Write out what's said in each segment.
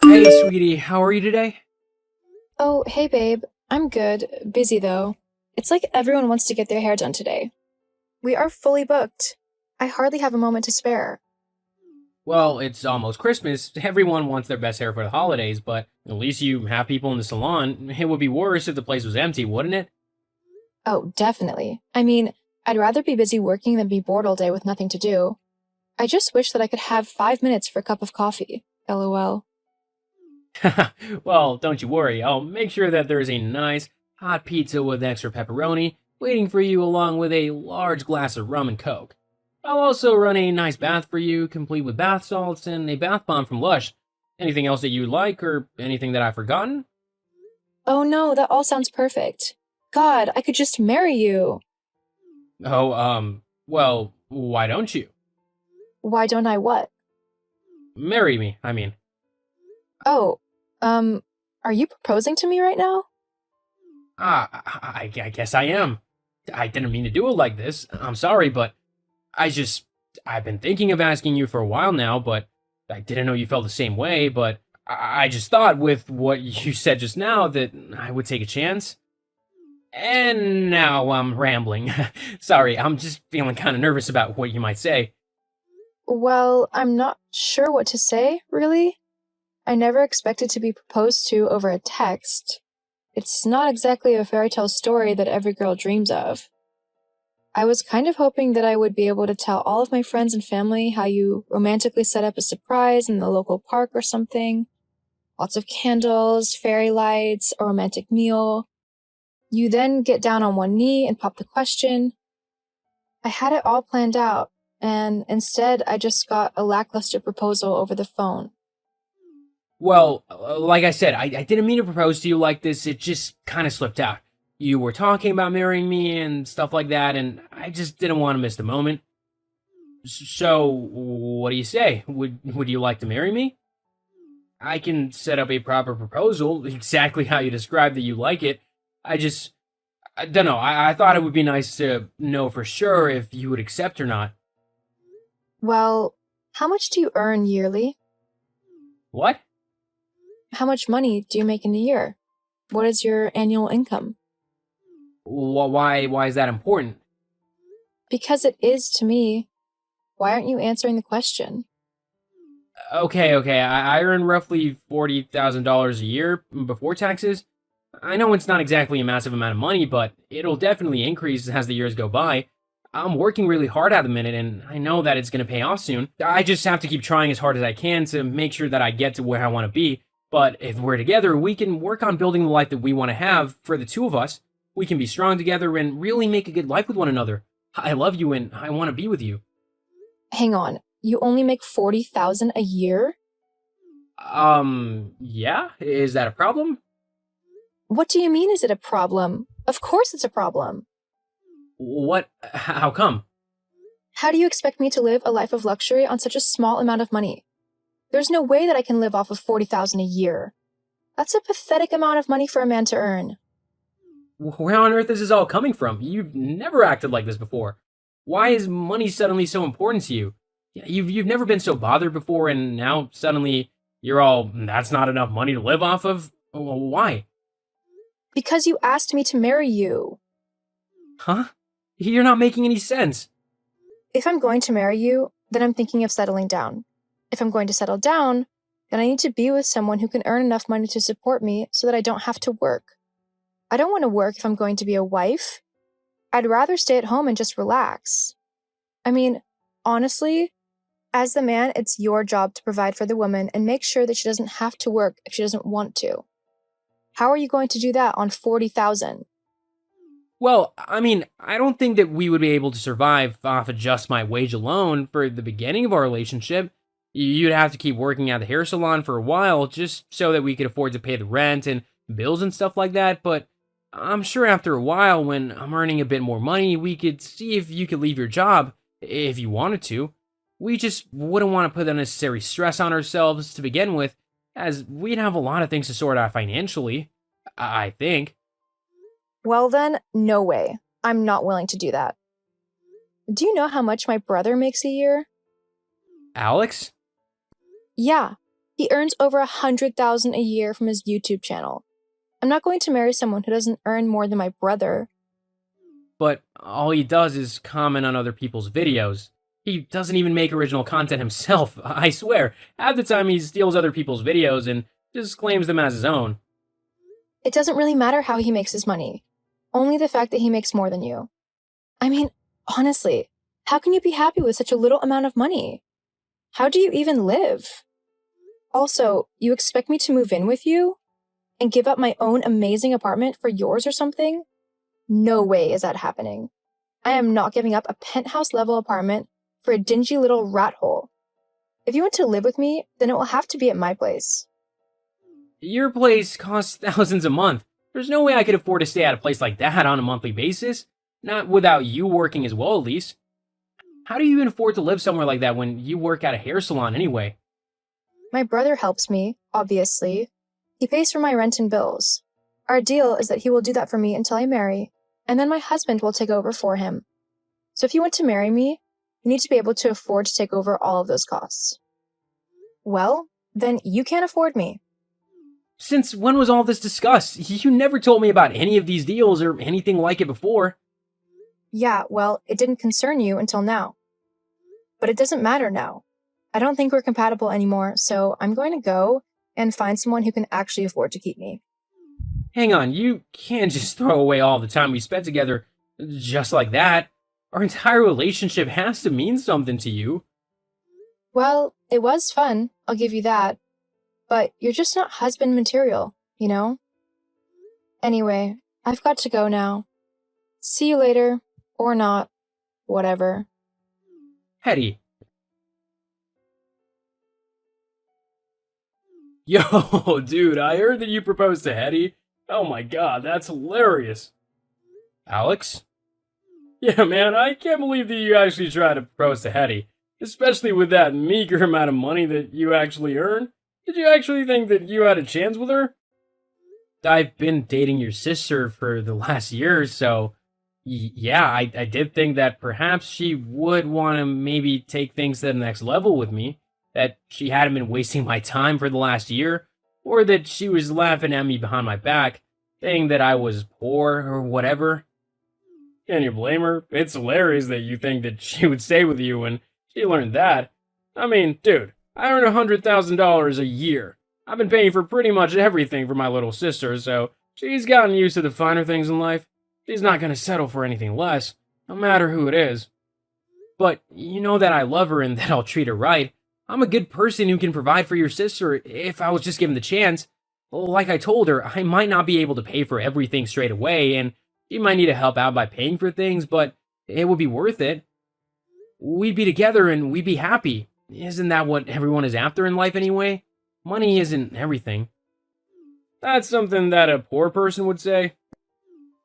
Hey, sweetie, how are you today? Oh, hey babe. I'm good. Busy though. It's like everyone wants to get their hair done today. We are fully booked. I hardly have a moment to spare. Well, it's almost Christmas. Everyone wants their best hair for the holidays, but at least you have people in the salon. It would be worse if the place was empty, wouldn't it? Oh, definitely. I mean, I'd rather be busy working than be bored all day with nothing to do. I just wish that I could have 5 minutes for a cup of coffee. LOL. Well, don't you worry. I'll make sure that there's a nice hot pizza with extra pepperoni waiting for you, along with a large glass of rum and coke. I'll also run a nice bath for you, complete with bath salts and a bath bomb from Lush. Anything else that you'd like, or anything that I've forgotten? Oh no, that all sounds perfect. God, I could just marry you. Oh, well, why don't you? Why don't I what? Marry me, I mean. Oh, um, are you proposing to me right now? I guess I am. I didn't mean to do it like this. I'm sorry, but I just. I've been thinking of asking you for a while now, but I didn't know you felt the same way, but I just thought with what you said just now that I would take a chance. And now I'm rambling. Sorry, I'm just feeling kind of nervous about what you might say. Well, I'm not sure what to say, really. I never expected to be proposed to over a text. It's not exactly a fairy tale story that every girl dreams of. I was kind of hoping that I would be able to tell all of my friends and family how you romantically set up a surprise in the local park or something. Lots of candles, fairy lights, a romantic meal. You then get down on one knee and pop the question. I had it all planned out, and instead I just got a lackluster proposal over the phone. Well, like I said, I didn't mean to propose to you like this. It just kind of slipped out. You were talking about marrying me and stuff like that, and I just didn't want to miss the moment. So, what do you say? Would you like to marry me? I can set up a proper proposal, exactly how you described that you like it. I don't know. I thought it would be nice to know for sure if you would accept or not. Well, how much do you earn yearly? What? How much money do you make in a year? What is your annual income? Why is that important? Because it is to me. Why aren't you answering the question? Okay. I earn roughly $40,000 a year before taxes. I know it's not exactly a massive amount of money, but it'll definitely increase as the years go by. I'm working really hard at the minute, and I know that it's going to pay off soon. I just have to keep trying as hard as I can to make sure that I get to where I want to be. But if we're together, we can work on building the life that we want to have for the two of us. We can be strong together and really make a good life with one another. I love you, and I want to be with you. Hang on, you only make 40,000 a year? Yeah? Is that a problem? What do you mean is it a problem? Of course it's a problem. What? How come? How do you expect me to live a life of luxury on such a small amount of money? There's no way that I can live off of 40,000 a year. That's a pathetic amount of money for a man to earn. Where on earth is this all coming from? You've never acted like this before. Why is money suddenly so important to you? You've never been so bothered before, and now suddenly you're all, that's not enough money to live off of? Why? Because you asked me to marry you. Huh? You're not making any sense. If I'm going to marry you, then I'm thinking of settling down. If I'm going to settle down, then I need to be with someone who can earn enough money to support me so that I don't have to work. I don't want to work if I'm going to be a wife. I'd rather stay at home and just relax. I mean, honestly, as the man, it's your job to provide for the woman and make sure that she doesn't have to work if she doesn't want to. How are you going to do that on 40,000? Well, I mean, I don't think that we would be able to survive off of just my wage alone for the beginning of our relationship. You'd have to keep working at the hair salon for a while just so that we could afford to pay the rent and bills and stuff like that, but I'm sure after a while, when I'm earning a bit more money, we could see if you could leave your job if you wanted to. We just wouldn't want to put unnecessary stress on ourselves to begin with, as we'd have a lot of things to sort out financially, I think. Well then, no way. I'm not willing to do that. Do you know how much my brother makes a year? Alex? Yeah. He earns over $100,000 a year from his YouTube channel. I'm not going to marry someone who doesn't earn more than my brother. But all he does is comment on other people's videos. He doesn't even make original content himself, I swear. Half the time he steals other people's videos and just claims them as his own. It doesn't really matter how he makes his money. Only the fact that he makes more than you. I mean, honestly, how can you be happy with such a little amount of money? How do you even live? Also, you expect me to move in with you? And give up my own amazing apartment for yours or something? No way is that happening. I am not giving up a penthouse-level apartment for a dingy little rat hole. If you want to live with me, then it will have to be at my place. Your place costs thousands a month. There's no way I could afford to stay at a place like that on a monthly basis. Not without you working as well, at least. How do you even afford to live somewhere like that when you work at a hair salon anyway? My brother helps me, obviously. He pays for my rent and bills. Our deal is that he will do that for me until I marry, and then my husband will take over for him. So if you want to marry me, you need to be able to afford to take over all of those costs. Well, then you can't afford me. Since when was all this discussed? You never told me about any of these deals or anything like it before. Yeah, well, it didn't concern you until now. But it doesn't matter now. I don't think we're compatible anymore, so I'm going to go and find someone who can actually afford to keep me. Hang on, you can't just throw away all the time we spent together just like that. Our entire relationship has to mean something to you. Well, it was fun, I'll give you that. But you're just not husband material, you know? Anyway, I've got to go now. See you later, or not, whatever. Hetty. Yo, dude, I heard that you proposed to Hetty. Oh my god, that's hilarious. Alex? Yeah, man, I can't believe that you actually tried to propose to Hetty. Especially with that meager amount of money that you actually earn. Did you actually think that you had a chance with her? I've been dating your sister for the last year or so. Yeah, I did think that perhaps she would want to maybe take things to the next level with me. That she hadn't been wasting my time for the last year. Or that she was laughing at me behind my back, saying that I was poor or whatever. Can you blame her? It's hilarious that you think that she would stay with you when she learned that. I mean, dude, I earn $100,000 a year. I've been paying for pretty much everything for my little sister, so she's gotten used to the finer things in life. She's not gonna settle for anything less, no matter who it is. But you know that I love her and that I'll treat her right. I'm a good person who can provide for your sister if I was just given the chance. Like I told her, I might not be able to pay for everything straight away, and she might need to help out by paying for things, but it would be worth it. We'd be together and we'd be happy. Isn't that what everyone is after in life anyway? Money isn't everything. That's something that a poor person would say.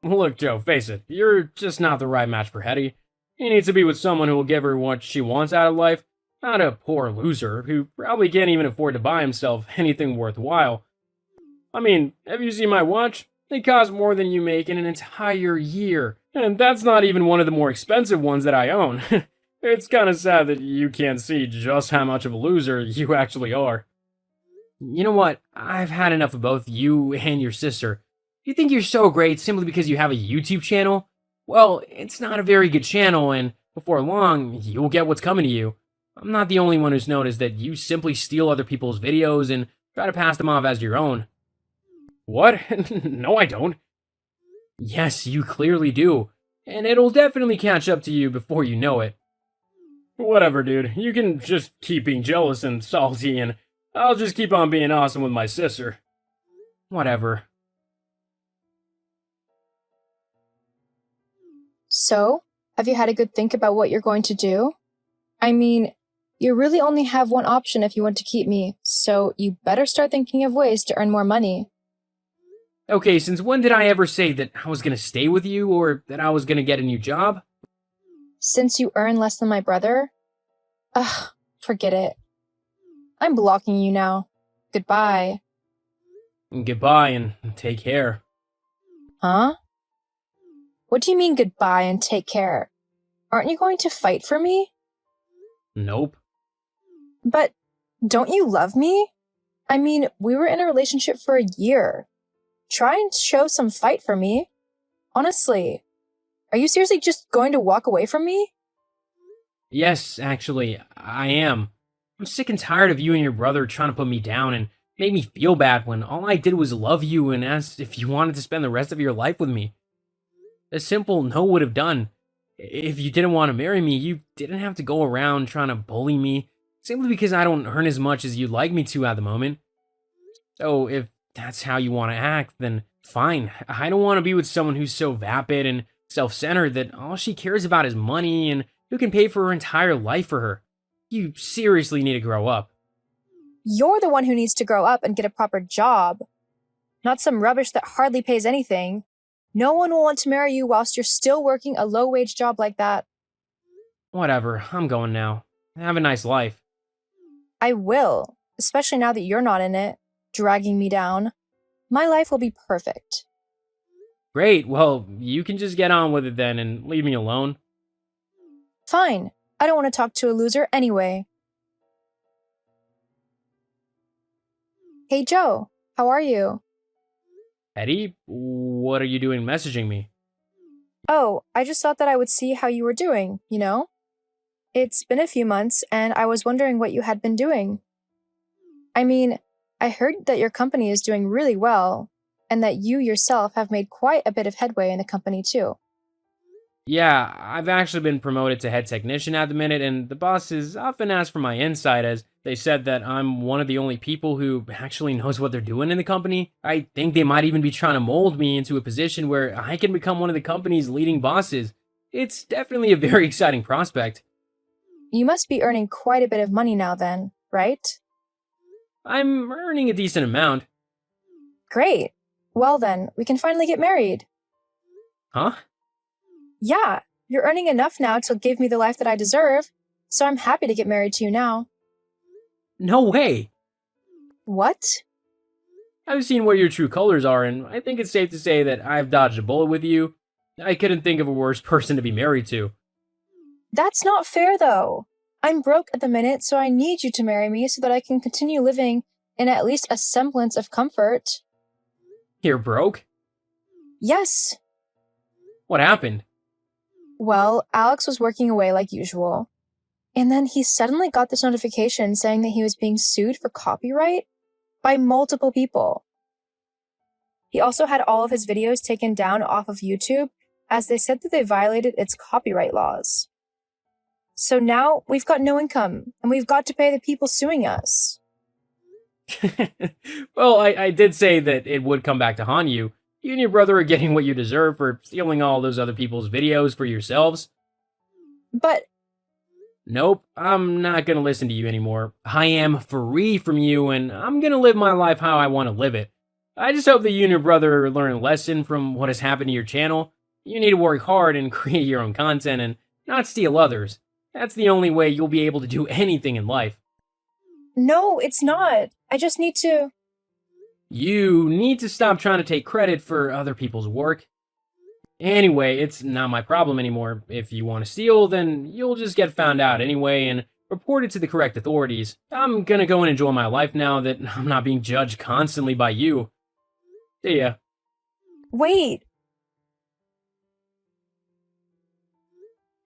Look, Joe, face it, you're just not the right match for Hetty. She needs to be with someone who will give her what she wants out of life, not a poor loser who probably can't even afford to buy himself anything worthwhile. I mean, have you seen my watch? They cost more than you make in an entire year. And that's not even one of the more expensive ones that I own. It's kind of sad that you can't see just how much of a loser you actually are. You know what? I've had enough of both you and your sister. You think you're so great simply because you have a YouTube channel? Well, it's not a very good channel, and before long, you'll get what's coming to you. I'm not the only one who's noticed that you simply steal other people's videos and try to pass them off as your own. What? No, I don't. Yes, you clearly do. And it'll definitely catch up to you before you know it. Whatever, dude. You can just keep being jealous and salty, and I'll just keep on being awesome with my sister. Whatever. So, have you had a good think about what you're going to do? I mean, you really only have one option if you want to keep me, so you better start thinking of ways to earn more money. Okay, since when did I ever say that I was gonna stay with you or that I was gonna get a new job? Since you earn less than my brother? Ugh, forget it. I'm blocking you now. Goodbye. Goodbye and take care. Huh? What do you mean goodbye and take care? Aren't you going to fight for me? Nope. But don't you love me? I mean, we were in a relationship for a year. Try and show some fight for me. Honestly, are you seriously just going to walk away from me? Yes, actually, I am. I'm sick and tired of you and your brother trying to put me down and make me feel bad when all I did was love you and ask if you wanted to spend the rest of your life with me. A simple no would have done. If you didn't want to marry me, you didn't have to go around trying to bully me simply because I don't earn as much as you'd like me to at the moment. So if that's how you want to act, then fine. I don't want to be with someone who's so vapid and self-centered that all she cares about is money and who can pay for her entire life for her. You seriously need to grow up. You're the one who needs to grow up and get a proper job, not some rubbish that hardly pays anything. No one will want to marry you whilst you're still working a low-wage job like that. Whatever, I'm going now. Have a nice life. I will, especially now that you're not in it, dragging me down. My life will be perfect. Great, well, you can just get on with it then and leave me alone. Fine. I don't want to talk to a loser anyway. Hey Joe, how are you? Eddie, what are you doing messaging me? Oh, I just thought that I would see how you were doing, you know? It's been a few months, and I was wondering what you had been doing. I mean, I heard that your company is doing really well, and that you yourself have made quite a bit of headway in the company too. Yeah, I've actually been promoted to head technician at the minute, and the bosses often ask for my insight as they said that I'm one of the only people who actually knows what they're doing in the company. I think they might even be trying to mold me into a position where I can become one of the company's leading bosses. It's definitely a very exciting prospect. You must be earning quite a bit of money now then, right? I'm earning a decent amount. Great. Well then, we can finally get married. Huh? Yeah, you're earning enough now to give me the life that I deserve, so I'm happy to get married to you now. No way! What? I've seen what your true colors are, and I think it's safe to say that I've dodged a bullet with you. I couldn't think of a worse person to be married to. That's not fair though. I'm broke at the minute, so I need you to marry me so that I can continue living in at least a semblance of comfort. You're broke? Yes. What happened? Well, Alex was working away like usual. And then he suddenly got this notification saying that he was being sued for copyright by multiple people. He also had all of his videos taken down off of YouTube as they said that they violated its copyright laws. So now we've got no income and we've got to pay the people suing us. Well, I did say that it would come back to haunt you. You and your brother are getting what you deserve for stealing all those other people's videos for yourselves. But Nope, I'm not gonna listen to you anymore. I am free from you, and I'm gonna live my life how I want to live it. I just hope that you and your brother learn a lesson from what has happened to your channel. You need to work hard and create your own content and not steal others. That's the only way you'll be able to do anything in life. no, it's not. I just need to. You need to stop trying to take credit for other people's work. Anyway, it's not my problem anymore. If you want to steal, then you'll just get found out anyway and reported to the correct authorities. I'm gonna go and enjoy my life now that I'm not being judged constantly by you. See ya. Wait.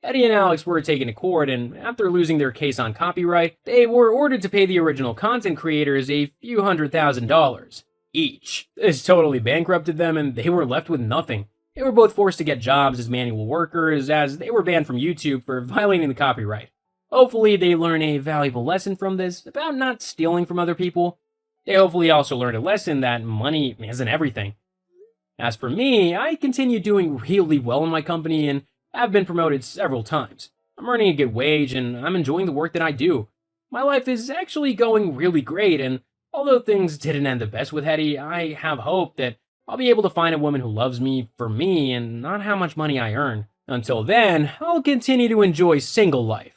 Eddie and Alex were taken to court, and after losing their case on copyright, they were ordered to pay the original content creators a few $100,000 each. This totally bankrupted them, and they were left with nothing. They were both forced to get jobs as manual workers, as they were banned from YouTube for violating the copyright. Hopefully, they learn a valuable lesson from this about not stealing from other people. They hopefully also learned a lesson that money isn't everything. As for me, I continue doing really well in my company and have been promoted several times. I'm earning a good wage and I'm enjoying the work that I do. My life is actually going really great, and although things didn't end the best with Hetty, I have hope that I'll be able to find a woman who loves me for me and not how much money I earn. Until then, I'll continue to enjoy single life.